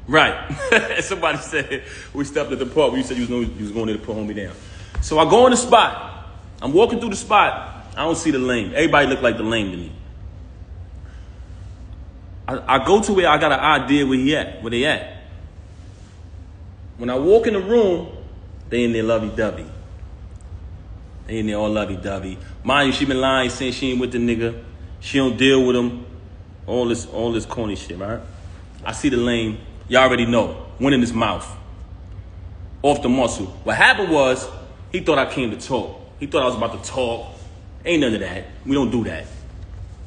Right. Somebody said we stepped at the park. You said you was going there to put homie down. So I go in the spot. I'm walking through the spot. I don't see the lame. Everybody look like the lame to me. I go to where I got an idea where they at. When I walk in the room, they in there lovey-dovey. They in there all lovey-dovey. Mind you, she been lying, saying she ain't with the nigga. She don't deal with him. All this corny shit, right? I see the lame. Y'all already know. Went in his mouth. Off the muscle. What happened was, he thought I came to talk. He thought I was about to talk. Ain't none of that. We don't do that.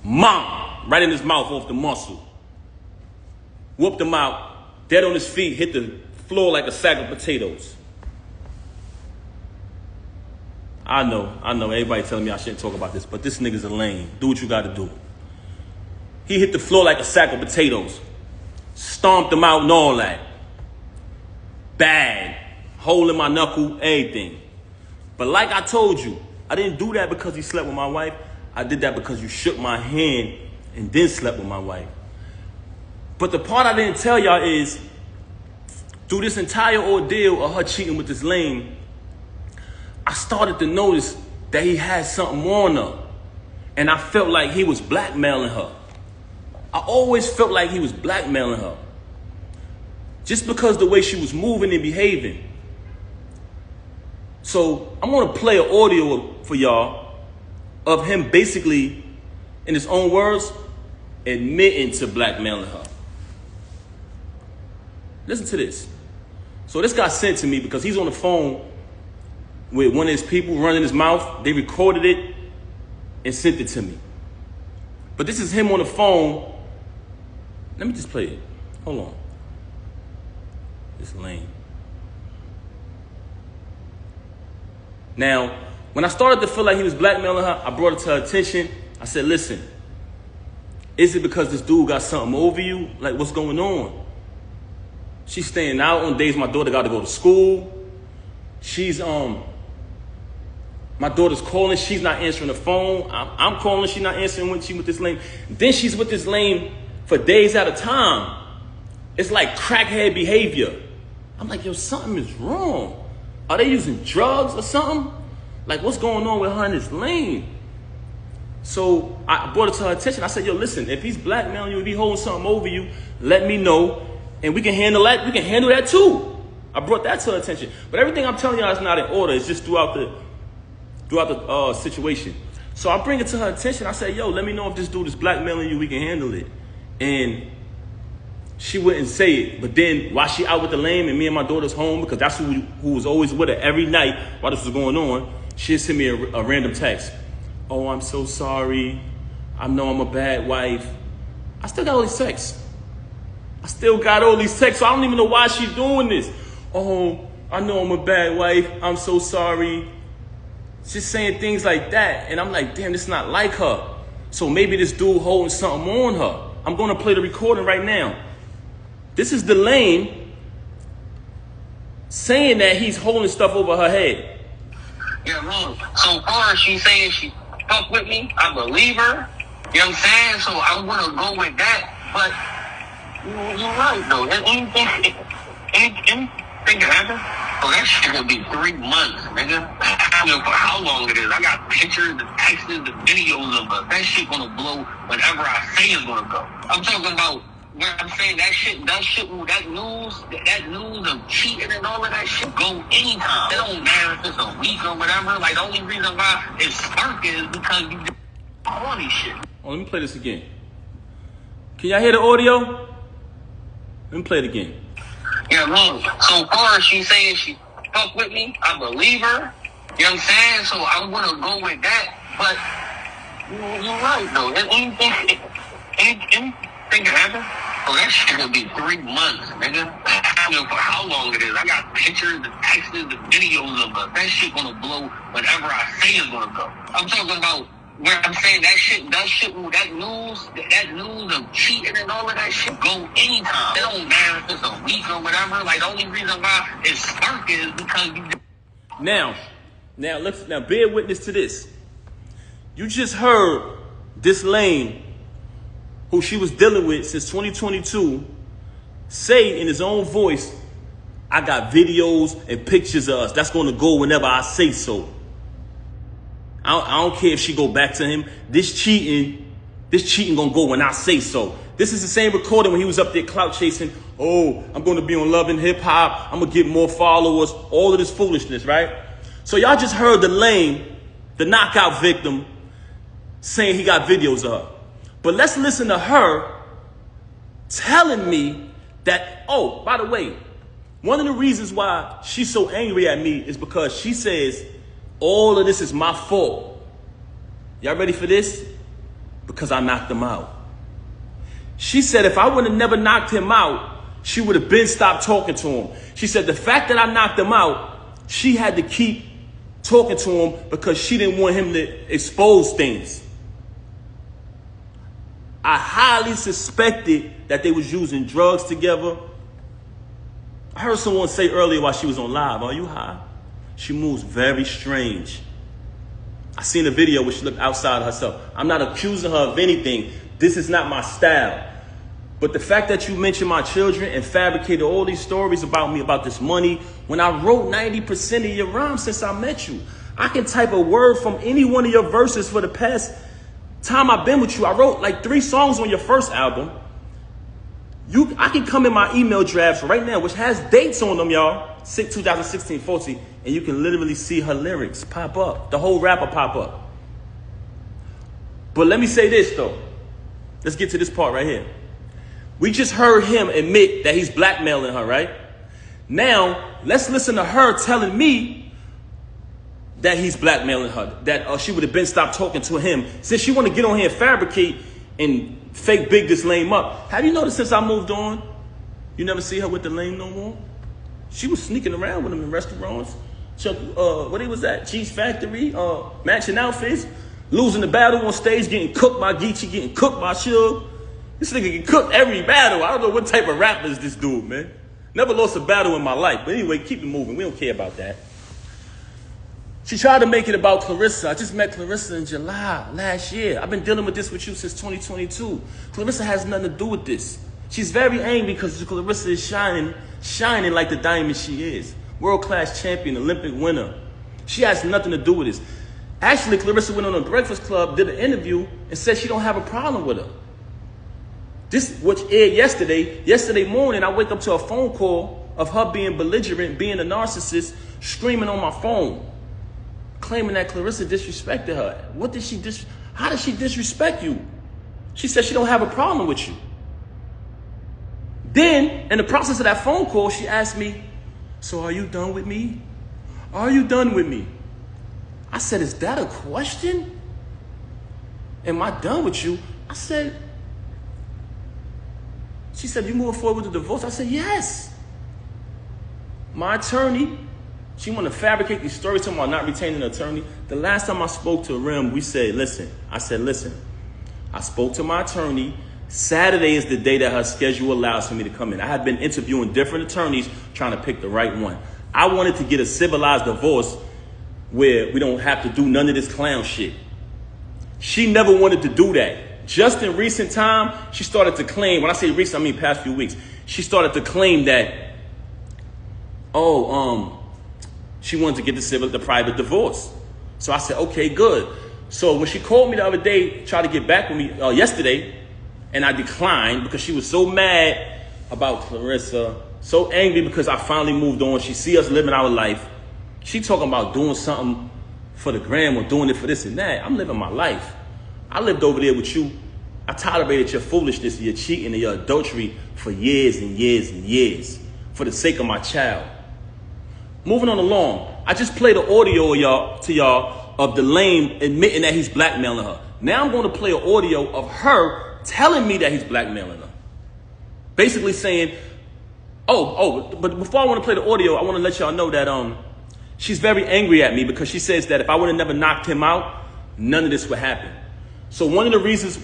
Mom! Right in his mouth off the muscle. Whooped him out. Dead on his feet. Hit the floor like a sack of potatoes. I know. Everybody telling me I shouldn't talk about this, but this nigga's a lame. Do what you gotta do. He hit the floor like a sack of potatoes. Stomped him out and all that. Bad. Hole in my knuckle, everything. But like I told you, I didn't do that because he slept with my wife. I did that because you shook my hand and then slept with my wife. But the part I didn't tell y'all is, through this entire ordeal of her cheating with this lame, I started to notice that he had something on her. And I felt like he was blackmailing her. I always felt like he was blackmailing her. Just because the way she was moving and behaving. So I'm going to play an audio for y'all of him basically, in his own words, admitting to blackmailing her. Listen to this. So this got sent to me because he's on the phone with one of his people running his mouth. They recorded it and sent it to me. But this is him on the phone. Let me just play it. Hold on. It's lame. Now, when I started to feel like he was blackmailing her, I brought it to her attention. I said, listen, is it because this dude got something over you? Like, what's going on? She's staying out on days my daughter got to go to school. She's, my daughter's calling. She's not answering the phone. I'm calling. She's not answering when she's with this lame. Then she's with this lame for days at a time. It's like crackhead behavior. I'm like, yo, something is wrong. Are they using drugs or something? Like, what's going on with her and this lame? So I brought it to her attention. I said, yo, listen, if he's blackmailing you, if he's holding something over you, let me know. And we can handle that. We can handle that too. I brought that to her attention. But everything I'm telling y'all is not in order. It's just throughout the situation. So I bring it to her attention. I say, yo, let me know if this dude is blackmailing you. We can handle it. And she wouldn't say it. But then while she out with the lame and me and my daughter's home, because that's who was always with her every night while this was going on, she'd send me a random text. Oh, I'm so sorry. I know I'm a bad wife. I still got all these texts. So I don't even know why she's doing this. Oh, I know I'm a bad wife. I'm so sorry. She's saying things like that. And I'm like, damn, this is not like her. So maybe this dude holding something on her. I'm going to play the recording right now. This is the lame saying that he's holding stuff over her head. Yeah, man. So far, she's saying she fuck with me. I believe her. You know what I'm saying? So I'm going to go with that. But you're right, though. Anything can happen. Oh, that shit gonna be 3 months, nigga. I don't know for how long it is. I got pictures, the texts, the videos of us. That shit gonna blow whenever I say it's gonna go. I'm talking about when I'm saying that news of cheating and all of that shit go anytime. It don't matter if it's a week or whatever. Like, the only reason why it's sparking is because you do all these shit. Oh, let me play this again. Can y'all hear the audio? Let me play it again. Yeah, man. So far, she's saying she fuck with me. I believe her. You know what I'm saying? So I'm going to go with that. But you're right, though. Anything can happen. Oh, that shit going to be 3 months, nigga. I don't know for how long it is. I got pictures, the texts, the videos of us. That shit going to blow whenever I say it's going to go. I'm talking about where I'm saying that news of cheating and all of that shit go anytime. It don't matter if it's a week or whatever. Like, the only reason why it's sparking is because you. Now bear witness to this. You just heard this lame, who she was dealing with since 2022, say in his own voice, I got videos and pictures of us. That's going to go whenever I say so. I don't care if she go back to him. This cheating going to go when I say so. This is the same recording when he was up there clout chasing. Oh, I'm going to be on Love and Hip Hop. I'm going to get more followers. All of this foolishness, right? So y'all just heard the lame, the knockout victim, saying he got videos of her. But let's listen to her telling me that, oh, by the way, one of the reasons why she's so angry at me is because she says all of this is my fault. Y'all ready for this? Because I knocked him out. She said if I would have never knocked him out, she would have been stopped talking to him. She said the fact that I knocked him out, she had to keep talking to him because she didn't want him to expose things. I highly suspected that they was using drugs together. I heard someone say earlier while she was on live, are you high? She moves very strange. I seen a video where she looked outside herself. I'm not accusing her of anything. This is not my style. But the fact that you mentioned my children and fabricated all these stories about me, about this money, when I wrote 90% of your rhymes since I met you, I can type a word from any one of your verses for the past time I've been with you. I wrote like 3 songs on your first album. I can come in my email drafts right now, which has dates on them, y'all, 2016-14, and you can literally see her lyrics pop up, the whole rapper pop up. But let me say this, though. Let's get to this part right here. We just heard him admit that he's blackmailing her, right? Now, let's listen to her telling me that he's blackmailing her, that she would have been stopped talking to him. Since she want to get on here and fabricate and fake big this lame up. Have you noticed since I moved on, you never see her with the lame no more? She was sneaking around with him in restaurants. What he was at? Cheese Factory, matching outfits, losing the battle on stage, getting cooked by Geechee, getting cooked by Suge. This nigga get cooked every battle. I don't know what type of rapper is this dude, man. Never lost a battle in my life. But anyway, keep it moving. We don't care about that. She tried to make it about Clarissa. I just met Clarissa in July last year. I've been dealing with this with you since 2022. Clarissa has nothing to do with this. She's very angry because Clarissa is shining like the diamond she is. World-class champion, Olympic winner. She has nothing to do with this. Actually, Clarissa went on a Breakfast Club, did an interview, and said she don't have a problem with her. This, which aired yesterday. Yesterday morning, I wake up to a phone call of her being belligerent, being a narcissist, screaming on my phone, claiming that Clarissa disrespected her. How did she disrespect you? She said she don't have a problem with you. Then, in the process of that phone call, she asked me, so are you done with me? Are you done with me? I said, is that a question? Am I done with you? I said, she said, you moving forward with the divorce? I said, yes. My attorney, she want to fabricate these stories to me about not retaining an attorney. The last time I spoke to Rem, we said, listen. I spoke to my attorney. Saturday is the day that her schedule allows for me to come in. I had been interviewing different attorneys trying to pick the right one. I wanted to get a civilized divorce where we don't have to do none of this clown shit. She never wanted to do that. Just in recent time, she started to claim, when I say recent, I mean past few weeks, she started to claim that, she wanted to get the private divorce. So I said, okay, good. So when she called me the other day, tried to get back with me yesterday, and I declined because she was so mad about Clarissa, so angry because I finally moved on. She see us living our life. She talking about doing something for the gram or doing it for this and that. I'm living my life. I lived over there with you. I tolerated your foolishness, your cheating, and your adultery for years and years and years for the sake of my child. Moving on along, I just played the audio to y'all of the lame admitting that he's blackmailing her. Now I'm going to play an audio of her telling me that he's blackmailing her. Basically saying, but before I want to play the audio, I want to let y'all know that she's very angry at me because she says that if I would have never knocked him out, none of this would happen. So one of the reasons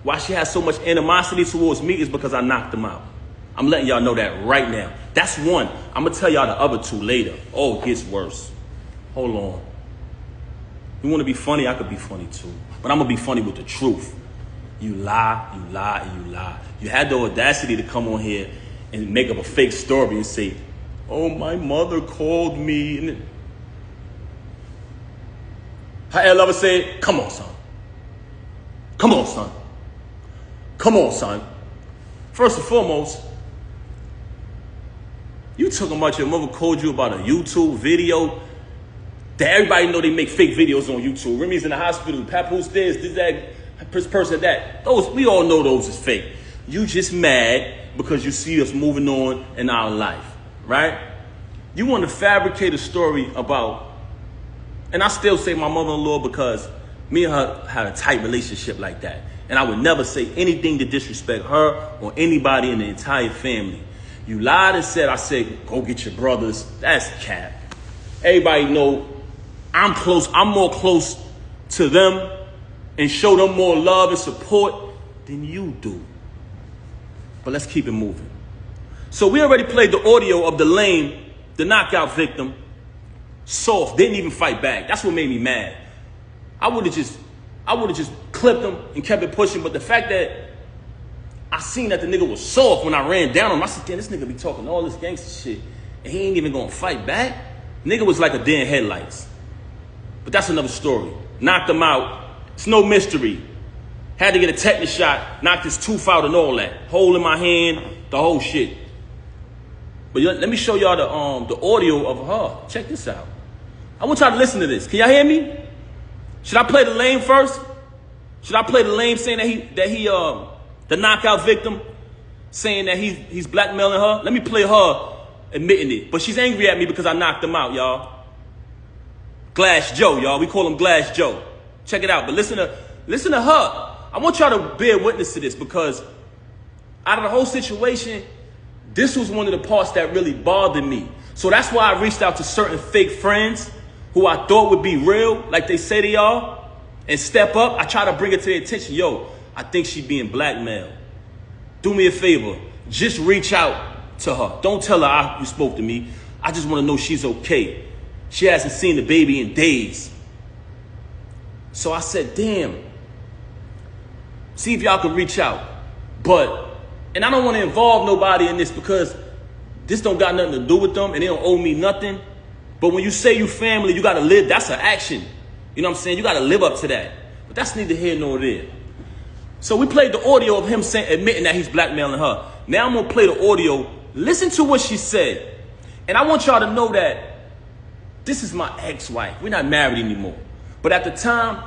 why she has so much animosity towards me is because I knocked him out. I'm letting y'all know that right now. That's one. I'm going to tell y'all the other two later. Oh, it gets worse. Hold on. You want to be funny? I could be funny too. But I'm going to be funny with the truth. You lie, you lie, and you lie. You had the audacity to come on here and make up a fake story and say, oh, my mother called me. And her lover said, come on, son. Come on, son. Come on, son. First and foremost, you talking about your mother called you about a YouTube video that everybody know they make fake videos on YouTube. Remy's in the hospital. Papoose this, that, person that. Those, we all know those is fake. You just mad because you see us moving on in our life, right? You want to fabricate a story about, and I still say my mother-in-law because me and her had a tight relationship like that. And I would never say anything to disrespect her or anybody in the entire family. You lied and said, I said, go get your brothers. That's cap. Everybody know I'm close. I'm more close to them and show them more love and support than you do. But let's keep it moving. So we already played the audio of the lame, the knockout victim, soft, didn't even fight back. That's what made me mad. I would have just clipped him and kept it pushing. But the fact that I seen that the nigga was soft when I ran down on him, I said, damn, this nigga be talking all this gangster shit and he ain't even gonna fight back. Nigga was like a deer in headlights. But that's another story. Knocked him out. It's no mystery. Had to get a tetanus shot, knocked his tooth out and all that. Hole in my hand, the whole shit. But let me show y'all the audio of her. Check this out. I want y'all to listen to this. Can y'all hear me? Should I play the lame first? Should I play the lame saying that he the knockout victim saying that he's blackmailing her? Let me play her admitting it. But she's angry at me because I knocked him out, y'all. Glass Joe, y'all. We call him Glass Joe. Check it out. But listen to her. I want y'all to bear witness to this because out of the whole situation, this was one of the parts that really bothered me. So that's why I reached out to certain fake friends who I thought would be real, like they say they are, and step up. I try to bring it to their attention. Yo, I think she's being blackmailed. Do me a favor. Just reach out to her. Don't tell her you spoke to me. I just want to know she's okay. She hasn't seen the baby in days. So I said, damn. See if y'all can reach out. And I don't want to involve nobody in this because this don't got nothing to do with them and they don't owe me nothing. But when you say you family, you got to live. That's an action. You know what I'm saying? You got to live up to that. But that's neither here nor there. So we played the audio of him admitting that he's blackmailing her. Now I'm going to play the audio. Listen to what she said. And I want y'all to know that this is my ex-wife. We're not married anymore. But at the time,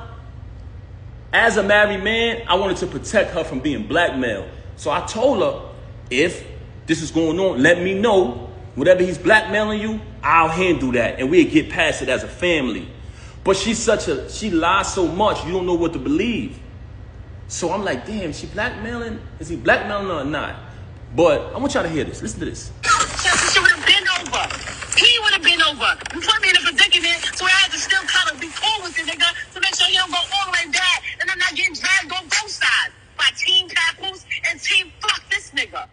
as a married man, I wanted to protect her from being blackmailed. So I told her, if this is going on, let me know. Whatever he's blackmailing you, I'll handle that. And we'll get past it as a family. But she lies so much, you don't know what to believe. So I'm like, damn, she blackmailing? Is he blackmailing her or not? But I want y'all to hear this. Listen to this. She would have been over. He would have been over. You put me in a predicament, so I had to still kind of be cool with the nigga to make sure he don't go all the way bad and I'm not getting dragged on both sides by Team Papoose and Team Fuck This Nigga.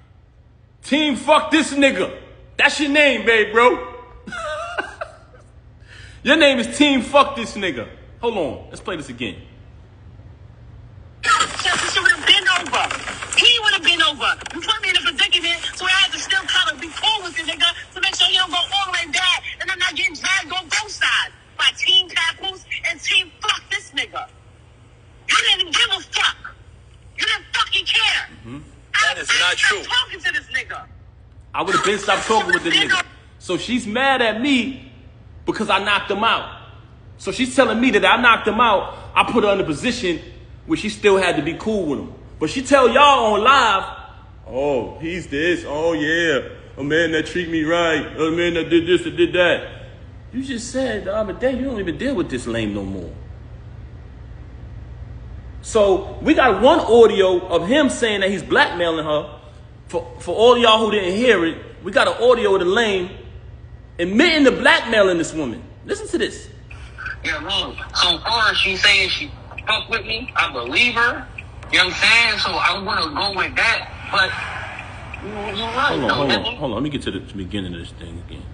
Team Fuck This Nigga. That's your name, babe, bro. Your name is Team Fuck This Nigga. Hold on. Let's play this again. She would have been over. He would have been over. You put me in a predicament, so I had to still kind of be cool with the nigga to make sure he don't go all the way bad and I'm not getting dragged on both sides by Team Papoose and Team Fuck This Nigga. You didn't give a fuck. You didn't fucking care. Mm-hmm. That is not true. Talking to this nigga. I would have been stopped talking with this nigga. So she's mad at me because I knocked him out. So she's telling me that I knocked him out. I put her in a position where she still had to be cool with him. But she tell y'all on live, oh, he's this. Oh, yeah. A man that treat me right. A man that did this and did that. You just said the other day you don't even deal with this lame no more. So we got one audio of him saying that he's blackmailing her. For all y'all who didn't hear it, we got an audio of the lame admitting to blackmailing this woman. Listen to this. Yeah, man. So far as she saying she fuck with me, I believe her. You know what I'm saying? So I'm gonna go with that. But you're right. Hold on. Let me get to the beginning of this thing again.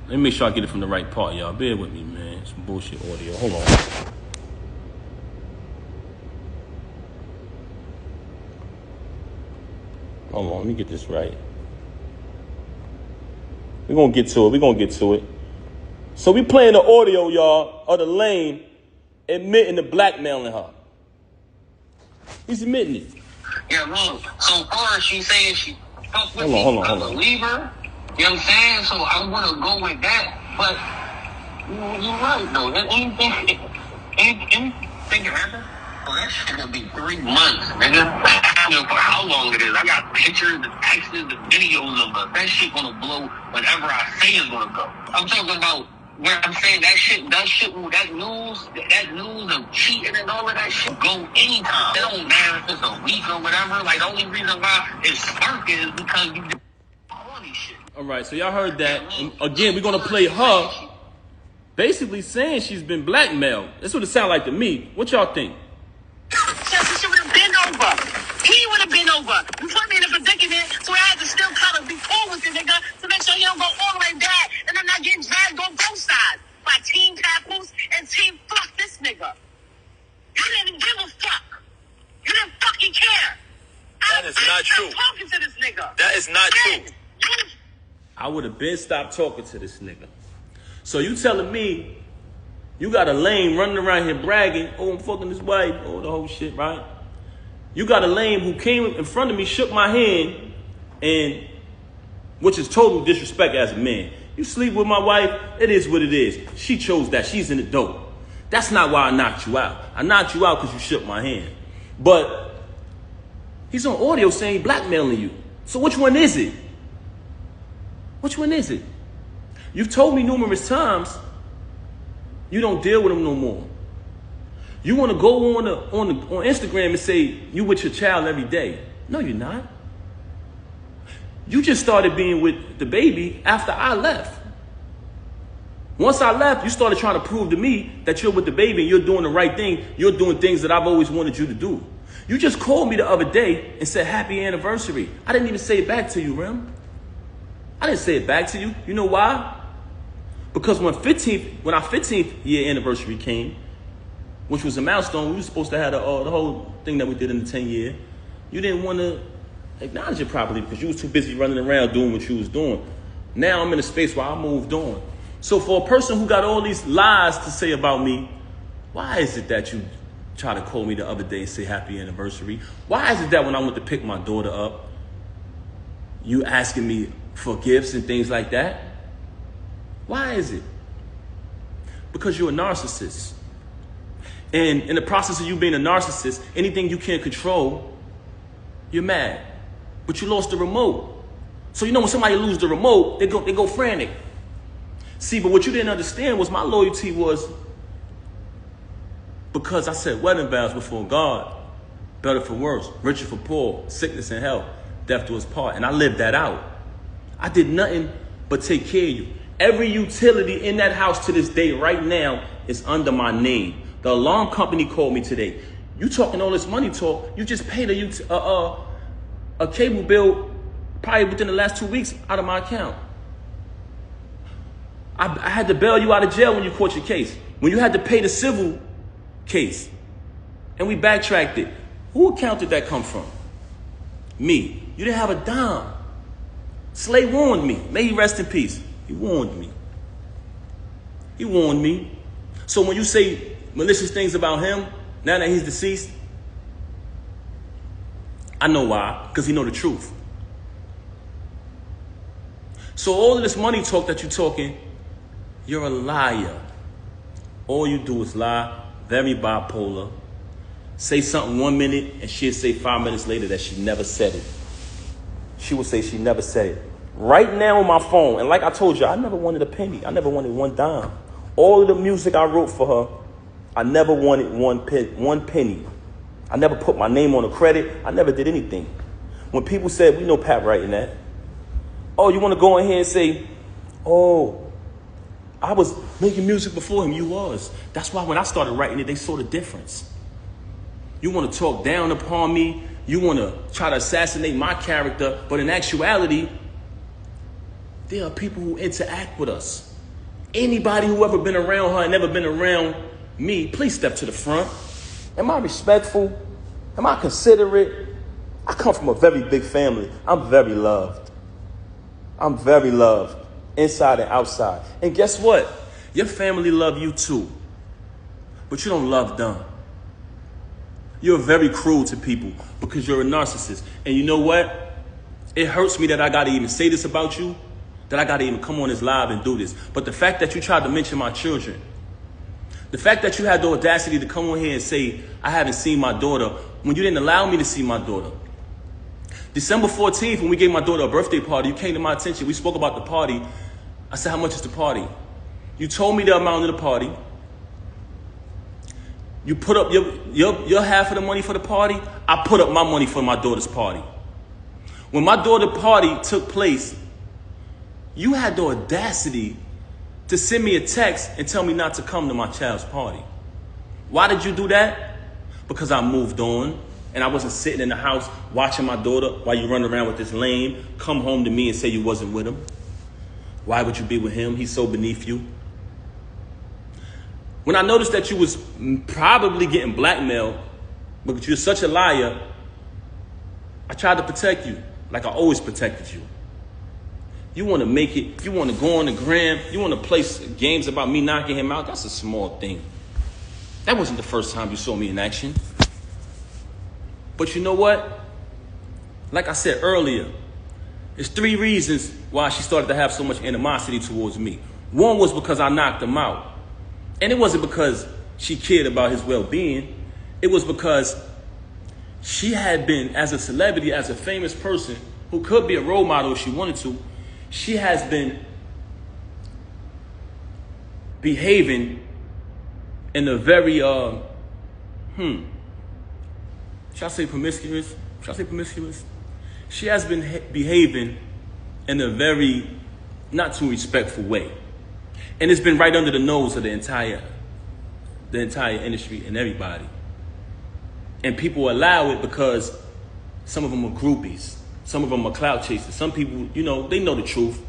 Let me make sure I get it from the right part, y'all. Bear with me, man. Some bullshit audio. Hold on. Hold on, let me get this right. We're going to get to it. So we playing the audio, y'all, of the lame admitting to blackmailing her. He's admitting it. Yeah, man. So far, she saying she fuck with me. Hold I on. believe her. You know what I'm saying? So I'm going to go with that. But you're right, though. Anything can happen. Oh, that shit gonna be 3 months, nigga. I don't know for how long it is. I got pictures, the texts, the videos of it. That shit gonna blow whenever I say it's gonna go. I'm talking about where I'm saying that news of cheating and all of that shit go anytime. It don't matter if it's a week or whatever. Like, the only reason why it's sparking is because you did all these shit. All right, so y'all heard that. And again, we're gonna play her basically saying she's been blackmailed. That's what it sounds like to me. What y'all think? She would have been over. He would have been over. You put me in a predicament, so I had to still kind of be cool with the nigga to make sure he don't go all the way bad and I'm not getting dragged on both sides by Team Papoose and Team Fuck this nigga. You didn't give a fuck. You didn't fucking care. That is not true. Talking to this nigga. That is not true. I would have been stopped talking to this nigga. So you telling me you got a lame running around here bragging, oh, I'm fucking this wife, oh, the whole shit, right? You got a lame who came in front of me, shook my hand, and which is total disrespect as a man. You sleep with my wife, it is what it is. She chose that. She's in the dope. That's not why I knocked you out. I knocked you out because you shook my hand. But he's on audio saying blackmailing you. So which one is it? Which one is it? You've told me numerous times you don't deal with him no more. You want to go on Instagram and say you with your child every day. No, you're not. You just started being with the baby after I left. Once I left, you started trying to prove to me that you're with the baby and you're doing the right thing. You're doing things that I've always wanted you to do. You just called me the other day and said happy anniversary. I didn't even say it back to you, Rem. I didn't say it back to you. You know why? Because when our 15th year anniversary came, which was a milestone, we were supposed to have the whole thing that we did in the 10 year. You didn't want to acknowledge it properly because you was too busy running around doing what you was doing. Now I'm in a space where I moved on. So for a person who got all these lies to say about me, why is it that you try to call me the other day and say happy anniversary? Why is it that when I went to pick my daughter up, you asking me for gifts and things like that? Why is it? Because you're a narcissist. And in the process of you being a narcissist, anything you can't control, you're mad. But you lost the remote. So you know when somebody loses the remote, they go frantic. See, but what you didn't understand was my loyalty was because I said wedding vows before God, better for worse, richer for poor, sickness and health, death to us part. And I lived that out. I did nothing but take care of you. Every utility in that house to this day right now is under my name. The alarm company called me today. You talking all this money talk, you just paid a cable bill probably within the last 2 weeks out of my account. I had to bail you out of jail when you caught your case. When you had to pay the civil case. And we backtracked it. Who account did that come from? Me. You didn't have a dime. Slay warned me. May he rest in peace. He warned me. He warned me. So when you say malicious things about him, now that he's deceased, I know why. Because he know the truth. So all of this money talk that you're talking, you're a liar. All you do is lie. Very bipolar. Say something 1 minute and she'll say 5 minutes later that she never said it. She will say she never said it. Right now on my phone, and like I told you, I never wanted a penny. I never wanted one dime. All of the music I wrote for her, I never wanted one penny. I never put my name on a credit. I never did anything. When people said, we know Pat writing that. Oh, you want to go in here and say, oh, I was making music before him. You was. That's why when I started writing it, they saw the difference. You want to talk down upon me. You want to try to assassinate my character. But in actuality, there are people who interact with us. Anybody who ever been around her and never been around me, please step to the front. Am I respectful? Am I considerate? I come from a very big family. I'm very loved. I'm very loved. inside and outside. And guess what? Your family love you too, but you don't love them. You're very cruel to people because you're a narcissist. And you know what? It hurts me that I got to even say this about you, that I got to even come on this live and do this. But the fact that you tried to mention my children, the fact that you had the audacity to come on here and say, I haven't seen my daughter, when you didn't allow me to see my daughter. December 14th, when we gave my daughter a birthday party, you came to my attention. We spoke about the party. I said, how much is the party? You told me the amount of the party. You put up your half of the money for the party. I put up my money for my daughter's party. When my daughter's party took place, you had the audacity to send me a text and tell me not to come to my child's party. Why did you do that? Because I moved on and I wasn't sitting in the house watching my daughter while you run around with this lame, come home to me and say you wasn't with him. Why would you be with him? He's so beneath you. When I noticed that you was probably getting blackmailed because you're such a liar, I tried to protect you like I always protected you. You want to make it, you want to go on the gram, you want to play games about me knocking him out. That's a small thing. That wasn't the first time you saw me in action. But you know what? Like I said earlier, there's 3 reasons why she started to have so much animosity towards me. One was because I knocked him out. And it wasn't because she cared about his well-being. It was because she had been, as a celebrity, as a famous person who could be a role model if she wanted to, she has been behaving in a very, should I say promiscuous? Should I say promiscuous? She has been behaving in a very not too respectful way. And it's been right under the nose of the entire industry and everybody. And people allow it because some of them are groupies. Some of them are clout chasers. Some people, they know the truth,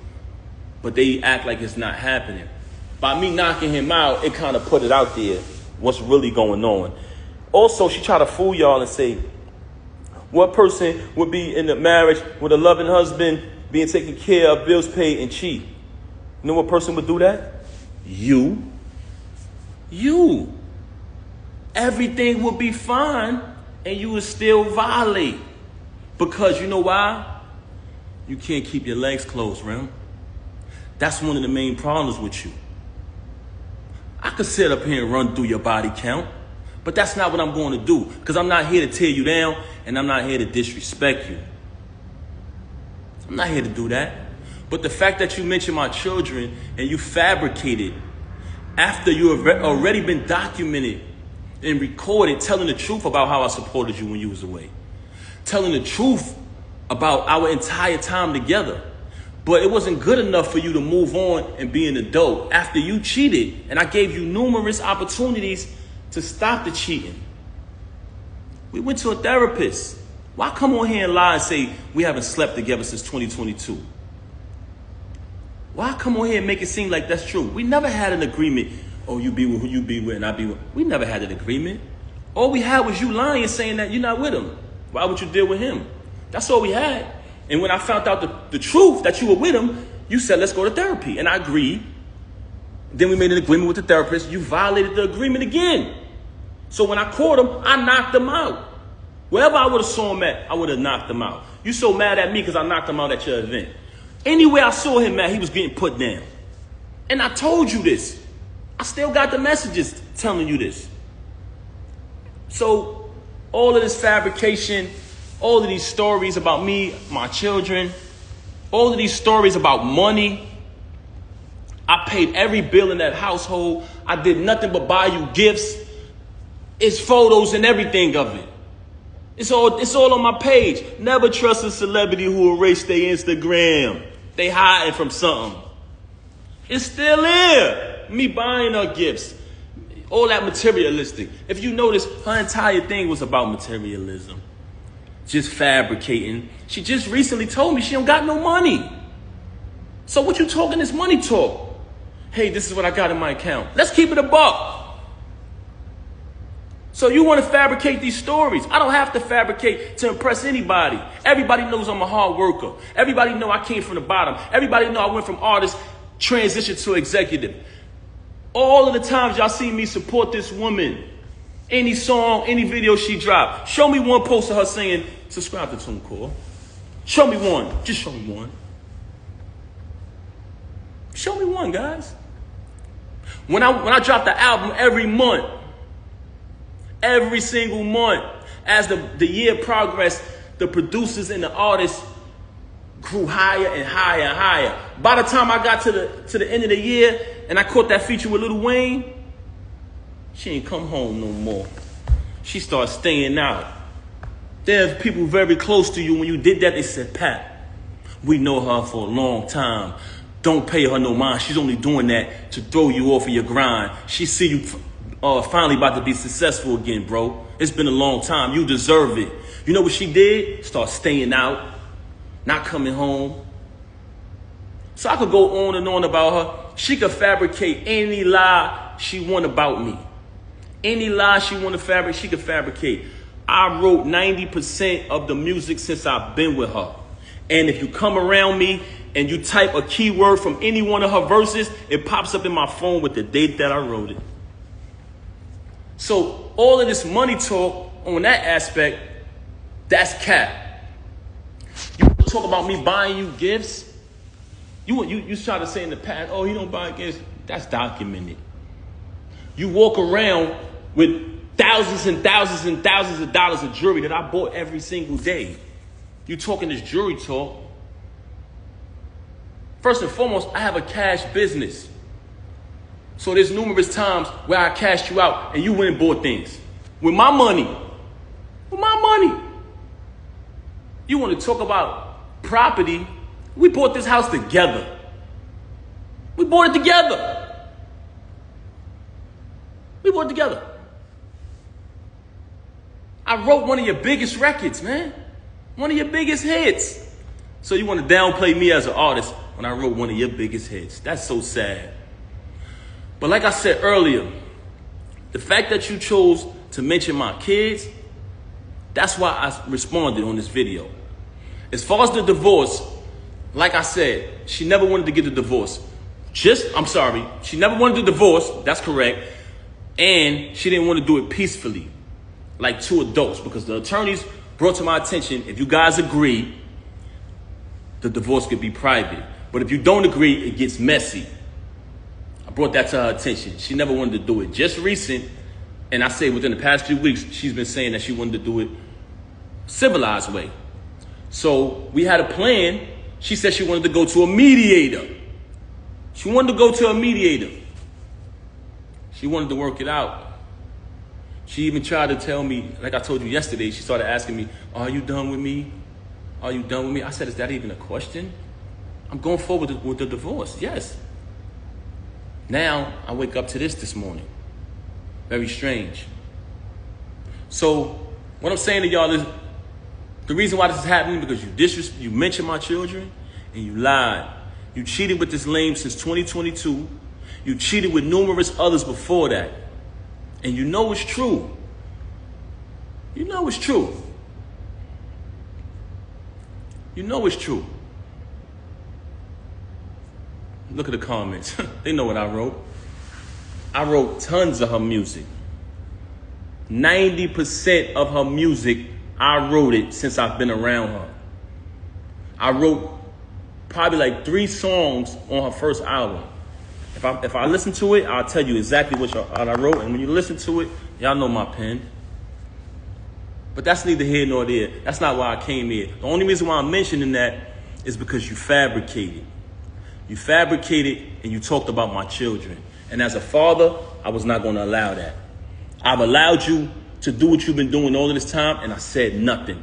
but they act like it's not happening. By me knocking him out, it kind of put it out there, what's really going on. Also, she tried to fool y'all and say, what person would be in a marriage with a loving husband, being taken care of, bills paid, and cheat? You know what person would do that? You. Everything would be fine, and you would still violate. Because you know why? You can't keep your legs closed, Rem. That's one of the main problems with you. I could sit up here and run through your body count, but that's not what I'm going to do, because I'm not here to tear you down, and I'm not here to disrespect you. I'm not here to do that. But the fact that you mentioned my children and you fabricated after you have already been documented and recorded telling the truth about how I supported you when you was away. Telling the truth about our entire time together. But it wasn't good enough for you to move on and be an adult after you cheated. And I gave you numerous opportunities to stop the cheating. We went to a therapist. Why come on here and lie and say we haven't slept together since 2022? Why come on here and make it seem like that's true? We never had an agreement. Oh, you be with who you be with and I be with. We never had an agreement. All we had was you lying, saying that you're not with him. Why would you deal with him? That's all we had. And when I found out the truth that you were with him, you said, let's go to therapy. And I agreed. Then we made an agreement with the therapist. You violated the agreement again. So when I caught him, I knocked him out. Wherever I would have saw him at, I would have knocked him out. You so mad at me because I knocked him out at your event. Anywhere I saw him at, he was getting put down. And I told you this. I still got the messages telling you this. So all of this fabrication, all of these stories about me, my children, all of these stories about money. I paid every bill in that household. I did nothing but buy you gifts. It's photos and everything of it. It's all on my page. Never trust a celebrity who erased their Instagram. They hiding from something. It's still there. Me buying her gifts. All that materialistic. If you notice, her entire thing was about materialism. Just fabricating. She just recently told me she don't got no money. So what you talking this money talk? Hey, this is what I got in my account. Let's keep it a buck. So you want to fabricate these stories. I don't have to fabricate to impress anybody. Everybody knows I'm a hard worker. Everybody know I came from the bottom. Everybody know I went from artist transition to executive. All of the times y'all see me support this woman, any song, any video she dropped, show me one post of her saying, subscribe to TuneCore. Show me one. Just show me one. Show me one, guys. When I drop the album every month, every single month, as the year progressed, the producers and the artists grew higher and higher and higher. By the time I got to the end of the year and I caught that feature with Lil Wayne, she ain't come home no more. She started staying out. There's people very close to you. When you did that, they said, Pat, we know her for a long time. Don't pay her no mind. She's only doing that to throw you off of your grind. She see you finally about to be successful again, bro. It's been a long time. You deserve it. You know what she did? Start staying out, not coming home. So I could go on and on about her. She could fabricate any lie she want about me. Any lie she want to fabricate, she could fabricate. I wrote 90% of the music since I've been with her. And if you come around me and you type a keyword from any one of her verses, it pops up in my phone with the date that I wrote it. So all of this money talk on that aspect, that's cap. You talk about me buying you gifts. You try to say in the past, oh, he don't buy gifts. That's documented. You walk around with thousands and thousands and thousands of dollars of jewelry that I bought every single day. You talking this jewelry talk. First and foremost, I have a cash business. So there's numerous times where I cashed you out and you went and bought things. With my money. With my money. You want to talk about property? We bought this house together. We bought it together. We bought it together. I wrote one of your biggest records, man. One of your biggest hits. So you want to downplay me as an artist when I wrote one of your biggest hits. That's so sad. But like I said earlier, the fact that you chose to mention my kids, that's why I responded on this video. As far as the divorce, like I said, she never wanted to get the divorce. She never wanted the divorce, that's correct. And she didn't want to do it peacefully, like two adults, because the attorneys brought to my attention, if you guys agree, the divorce could be private. But if you don't agree, it gets messy. I brought that to her attention. She never wanted to do it. Just recent, and I say within the past few weeks, she's been saying that she wanted to do it civilized way. So we had a plan. She said she wanted to go to a mediator. She wanted to go to a mediator. She wanted to work it out. She even tried to tell me, like I told you yesterday, she started asking me, are you done with me? Are you done with me? I said, is that even a question? I'm going forward with the divorce, yes. Now, I wake up to this morning. Very strange. So, what I'm saying to y'all is, the reason why this is happening is because you mentioned my children and you lied. You cheated with this lame since 2022. You cheated with numerous others before that. And you know it's true. You know it's true. You know it's true. Look at the comments. They know what I wrote. I wrote tons of her music. 90% of her music, I wrote it since I've been around her. I wrote probably like 3 songs on her first album. If I listen to it, I'll tell you exactly what I wrote. And when you listen to it, y'all know my pen. But that's neither here nor there. That's not why I came here. The only reason why I'm mentioning that is because you fabricated. You fabricated and you talked about my children. And as a father, I was not going to allow that. I've allowed you to do what you've been doing all of this time, and I said nothing.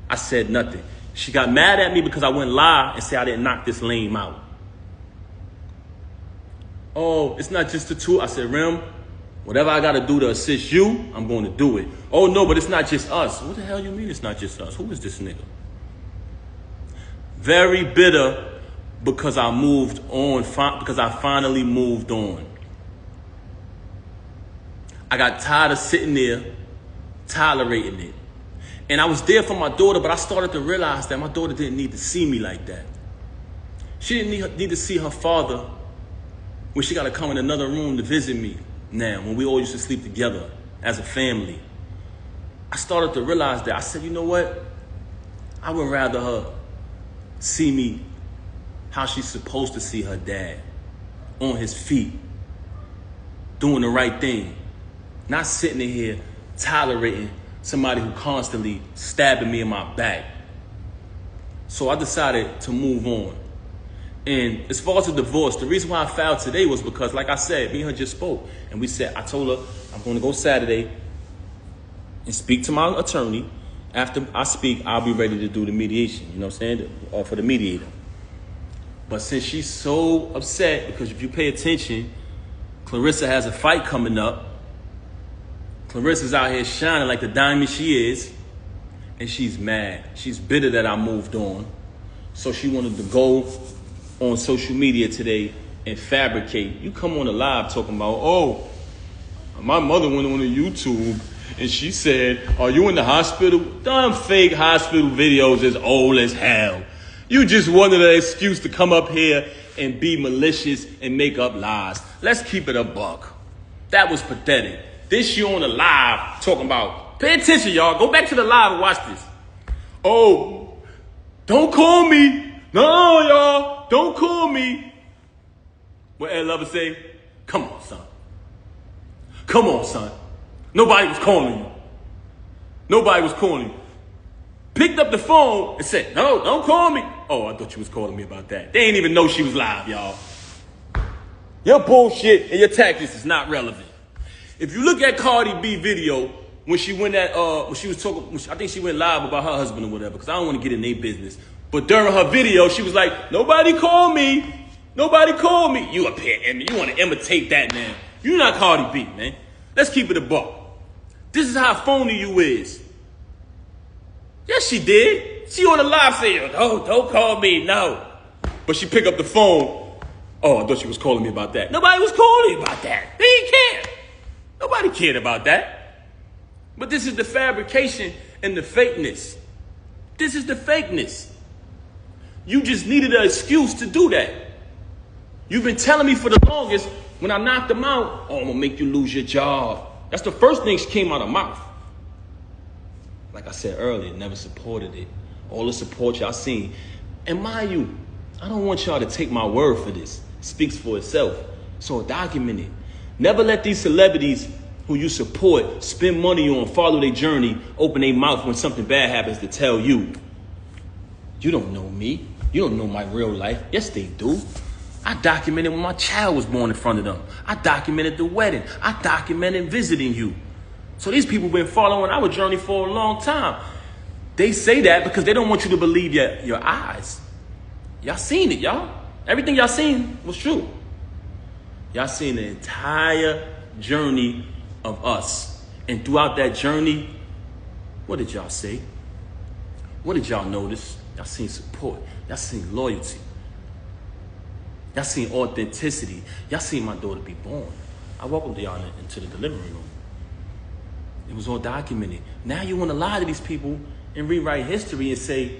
I said nothing. She got mad at me because I went live and said I didn't knock this lame out. Oh, it's not just the two. I said, Rem, whatever I got to do to assist you, I'm going to do it. Oh, no, but it's not just us. What the hell you mean it's not just us? Who is this nigga? Very bitter because I moved on, because I finally moved on. I got tired of sitting there, tolerating it. And I was there for my daughter, but I started to realize that my daughter didn't need to see me like that. She didn't need to see her father when she got to come in another room to visit me now, when we all used to sleep together as a family. I started to realize that. I said, you know what? I would rather her see me how she's supposed to see her dad, on his feet, doing the right thing, not sitting in here tolerating somebody who constantly stabbing me in my back. So I decided to move on. And as far as the divorce, the reason why I filed today was because, like I said, me and her just spoke. And I told her, I'm going to go Saturday and speak to my attorney. After I speak, I'll be ready to do the mediation, you know what I'm saying? Or for the mediator. But since she's so upset, because if you pay attention, Clarissa has a fight coming up. Clarissa's out here shining like the diamond she is. And she's mad. She's bitter that I moved on. So she wanted to go on social media today and fabricate. You come on the live talking about, oh, my mother went on to YouTube and she said, are you in the hospital? Dumb fake hospital videos is old as hell. You just wanted an excuse to come up here and be malicious and make up lies. Let's keep it a buck. That was pathetic. Then she on the live talking about, pay attention, y'all. Go back to the live and watch this. Oh, don't call me. No, y'all, don't call me. What Ed Lover say? Come on, son. Come on, son. Nobody was calling you. Nobody was calling you. Picked up the phone and said, no, don't call me. Oh, I thought you was calling me about that. They ain't even know she was live, y'all. Your bullshit and your tactics is not relevant. If you look at Cardi B video, when she went when she was talking, I think she went live about her husband or whatever, because I don't want to get in their business. But during her video, she was like, nobody call me. Nobody call me. You up here, and you want to imitate that, man. You're not Cardi B, man. Let's keep it a buck. This is how phony you is. Yes, she did. She on the live saying, oh, don't call me, no. But she picked up the phone. Oh, I thought she was calling me about that. Nobody was calling me about that. They didn't care. Nobody cared about that. But this is the fabrication and the fakeness. This is the fakeness. You just needed an excuse to do that. You've been telling me for the longest, when I knocked them out, oh, I'm going to make you lose your job. That's the first thing that came out of her mouth. Like I said earlier, never supported it. All the support y'all seen. And mind you, I don't want y'all to take my word for this. It speaks for itself. So document it. Never let these celebrities who you support spend money on, follow their journey, open their mouth when something bad happens to tell you. You don't know me. You don't know my real life. Yes, they do. I documented when my child was born in front of them. I documented the wedding. I documented visiting you. So these people been following our journey for a long time. They say that because they don't want you to believe your eyes. Y'all seen it, y'all. Everything y'all seen was true. Y'all seen the entire journey of us. And throughout that journey, what did y'all say? What did y'all notice? Y'all seen support. Y'all seen loyalty. Y'all seen authenticity. Y'all seen my daughter be born. I welcomed y'all into the delivery room. It was all documented. Now you want to lie to these people and rewrite history and say,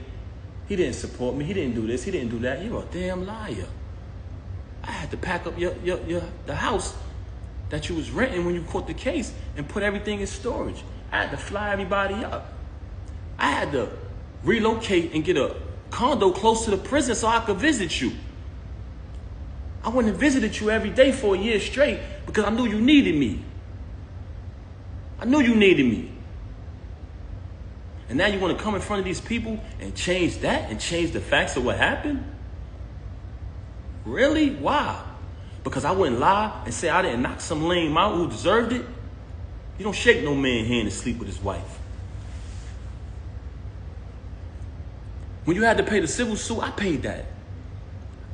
he didn't support me, he didn't do this, he didn't do that. You're a damn liar. I had to pack up the house that you was renting when you caught the case and put everything in storage. I had to fly everybody up. I had to relocate and get a condo close to the prison so I could visit you. I went and visited you every day for a year straight because I knew you needed me. I knew you needed me. And now you want to come in front of these people and change that and change the facts of what happened? Really? Why? Because I wouldn't lie and say I didn't knock some lame out who deserved it? You don't shake no man's hand and sleep with his wife. When you had to pay the civil suit, I paid that.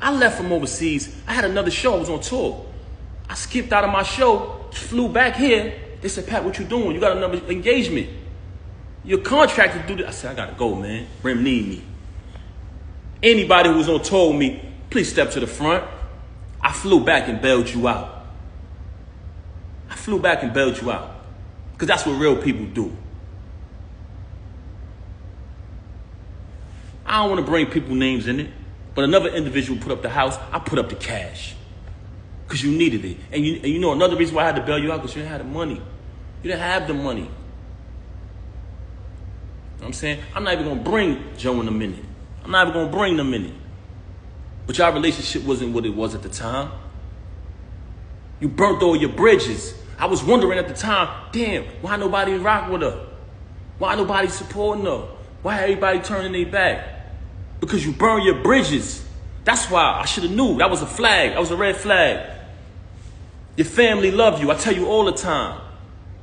I left from overseas. I had another show. I was on tour. I skipped out of my show, flew back here. They said, Pat, what you doing? You got another engagement. Your contractor do this. I said, I got to go, man. Rem need me. Anybody who was on tour with me, please step to the front. I flew back and bailed you out. I flew back and bailed you out. Because that's what real people do. I don't want to bring people names in it. But another individual put up the house, I put up the cash. Because you needed it. And you know another reason why I had to bail you out, because you didn't have the money. You didn't have the money. You know what I'm saying? I'm not even going to bring Joe in a minute. I'm not even going to bring them in it. But y'all relationship wasn't what it was at the time. You burnt all your bridges. I was wondering at the time, damn, why nobody rock with her? Why nobody supporting her? Why everybody turning their back? Because you burn your bridges. That's why I should have knew. That was a flag. That was a red flag. Your family love you. I tell you all the time.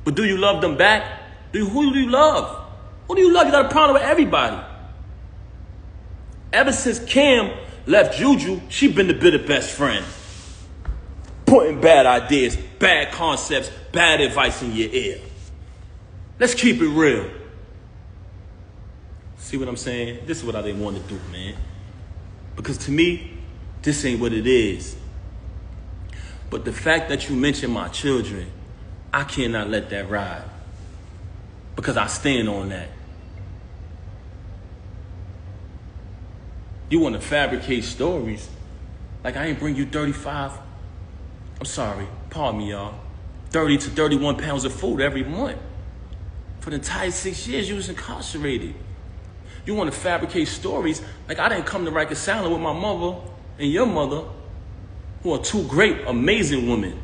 But do you love them back? Who do you love? Who do you love? You got a problem with everybody. Ever since Cam left Juju, she been the bitter best friend. Putting bad ideas, bad concepts, bad advice in your ear. Let's keep it real. See what I'm saying? This is what I didn't want to do, man. Because to me, this ain't what it is. But the fact that you mentioned my children, I cannot let that ride. Because I stand on that. You want to fabricate stories. Like I ain't bring you 35, I'm sorry, pardon me, y'all, 30 to 31 pounds of food every month. For the entire 6 years you was incarcerated. You want to fabricate stories like I didn't come to Rikers Island with my mother and your mother, who are two great, amazing women.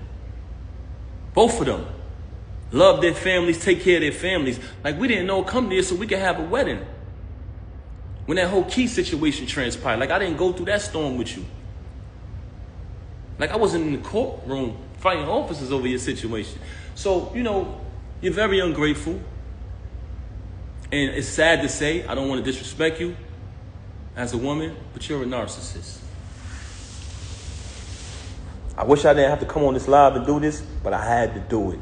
Both of them. Love their families, take care of their families. Like we didn't know come there so we could have a wedding. When that whole Key situation transpired, like I didn't go through that storm with you. Like I wasn't in the courtroom fighting officers over your situation. So, you know, you're very ungrateful. And it's sad to say, I don't want to disrespect you as a woman, but you're a narcissist. I wish I didn't have to come on this live and do this, but I had to do it.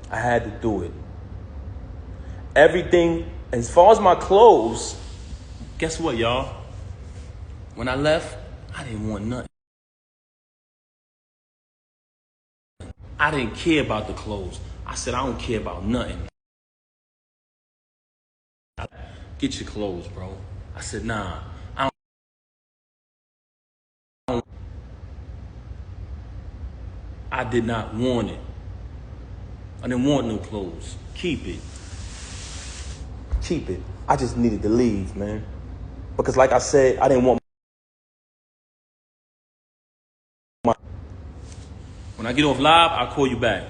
I had to do it. Everything, as far as my clothes, guess what, y'all? When I left, I didn't want nothing. I didn't care about the clothes. I said, I don't care about nothing. Get your clothes, bro. I said, nah, I don't. I did not want it. I didn't want no clothes. Keep it. Keep it. I just needed to leave, man. Because like I said, I didn't want my... When I get off live, I'll call you back.